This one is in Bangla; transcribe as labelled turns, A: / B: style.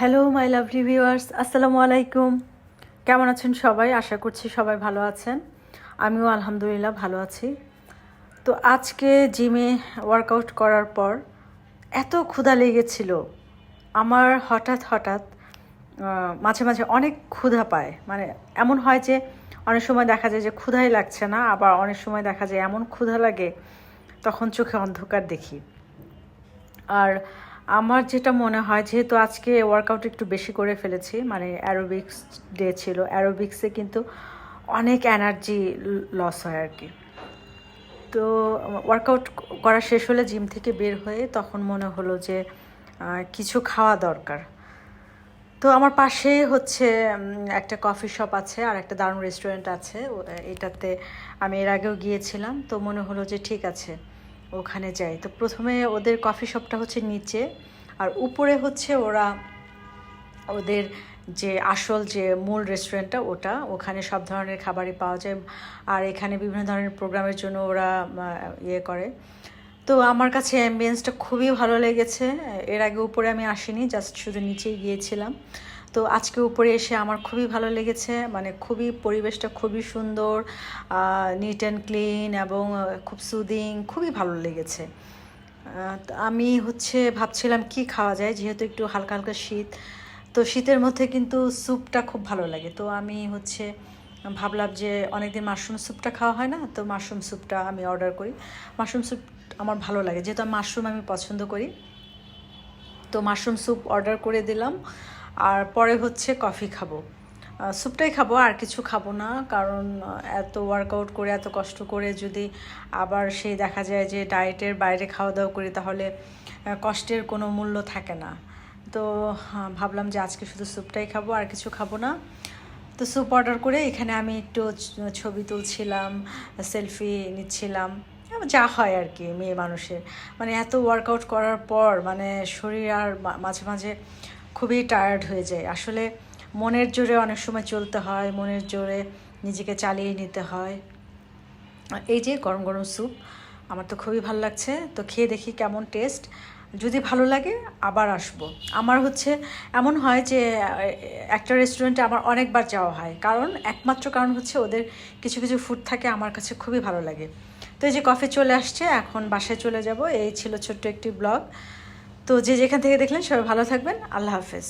A: হ্যালো মাই লাভলি ভিউয়ার্স, আসসালামু আলাইকুম। কেমন আছেন সবাই? আশা করছি সবাই ভালো আছেন। আমিও আলহামদুলিল্লাহ ভালো আছি। তো আজকে জিমে ওয়ার্কআউট করার পর এত ক্ষুধা লেগেছিল আমার, হঠাৎ হঠাৎ মাঝে মাঝে অনেক ক্ষুধা পায়। মানে এমন হয় যে অনেক সময় দেখা যায় যে ক্ষুধাই লাগছে না, আবার অনেক সময় দেখা যায় এমন ক্ষুধা লাগে তখন চোখে অন্ধকার দেখি। আর আমার যেটা মনে হয়, যেহেতু আজকে ওয়ার্কআউট একটু বেশি করে ফেলেছি, মানে অ্যারোবিক্স ডে ছিল, অ্যারোবিক্সে কিন্তু অনেক এনার্জি লস হয় আর কি। তো ওয়ার্কআউট করা শেষ হলে জিম থেকে বের হয়ে তখন মনে হলো যে কিছু খাওয়া দরকার। তো আমার পাশে হচ্ছে একটা কফি শপ আছে আর একটা দারুণ রেস্টুরেন্ট আছে। এটাতে আমি এর আগেও গিয়েছিলাম, তো মনে হলো যে ঠিক আছে ওখানে যাই। তো প্রথমে ওদের কফি শপটা হচ্ছে নিচে, আর উপরে হচ্ছে ওদের যে আসল যে মূল রেস্টুরেন্টটা ওখানে সব ধরনের খাবারই পাওয়া যায়। আর এখানে বিভিন্ন ধরনের প্রোগ্রামের জন্য ওরা ইয়ে করে। তো আমার কাছে অ্যাম্বিয়েন্সটা খুবই ভালো লেগেছে। এর আগে উপরে আমি আসিনি, জাস্ট শুধু নিচেই গিয়েছিলাম। তো আজকে উপরে এসে আমার খুবই ভালো লেগেছে, মানে খুবই পরিবেশটা খুবই সুন্দর, নিট অ্যান্ড ক্লিন এবং খুব সুদিং, খুবই ভালো লেগেছে। আমি হচ্ছে ভাবছিলাম কি খাওয়া যায়, যেহেতু একটু হালকা হালকা শীত, তো শীতের মধ্যে কিন্তু স্যুপটা খুব ভালো লাগে। তো আমি হচ্ছে ভাবলাম যে অনেকদিন মাশরুম স্যুপটা খাওয়া হয় না, তো মাশরুম স্যুপটা আমি অর্ডার করি। মাশরুম স্যুপ আমার ভালো লাগে, যেহেতু মাশরুম আমি পছন্দ করি। তো মাশরুম স্যুপ অর্ডার করে দিলাম। আর পরে হচ্ছে কফি খাবো, স্যুপটাই খাবো, আর কিছু খাবো না। কারণ এত ওয়ার্কআউট করে এত কষ্ট করে যদি আবার সেই দেখা যায় যে ডায়েটের বাইরে খাওয়া দাওয়া করি, তাহলে কষ্টের কোনো মূল্য থাকে না। তো ভাবলাম যে আজকে শুধু স্যুপটাই খাবো, আর কিছু খাবো না। তো স্যুপ অর্ডার করে এখানে আমি একটু ছবি তুলছিলাম, সেলফি নিচ্ছিলাম, যা হয় আর কি মেয়ে মানুষের। মানে এত ওয়ার্কআউট করার পর মানে শরীর আর মাঝে মাঝে খুবই টায়ার্ড হয়ে যায় আসলে। মনের জোরে অনেক সময় চলতে হয়, মনের জোরে নিজেকে চালিয়ে নিতে হয়। এই যে গরম গরম স্যুপ, আমার তো খুবই ভালো লাগছে। তো খেয়ে দেখি কেমন টেস্ট, যদি ভালো লাগে আবার আসবো। আমার হচ্ছে এমন হয় যে একটা রেস্টুরেন্টে আমার অনেকবার যাওয়া হয়, কারণ একমাত্র কারণ হচ্ছে ওদের কিছু কিছু ফুড থাকে আমার কাছে খুবই ভালো লাগে। তো এই যে কফি চলে আসছে, এখন বাসায় চলে যাব। এই ছিল ছোট্ট একটি ব্লগ। তো যে যেখান থেকে দেখলেন সবাই ভালো থাকবেন, আল্লাহ হাফেজ।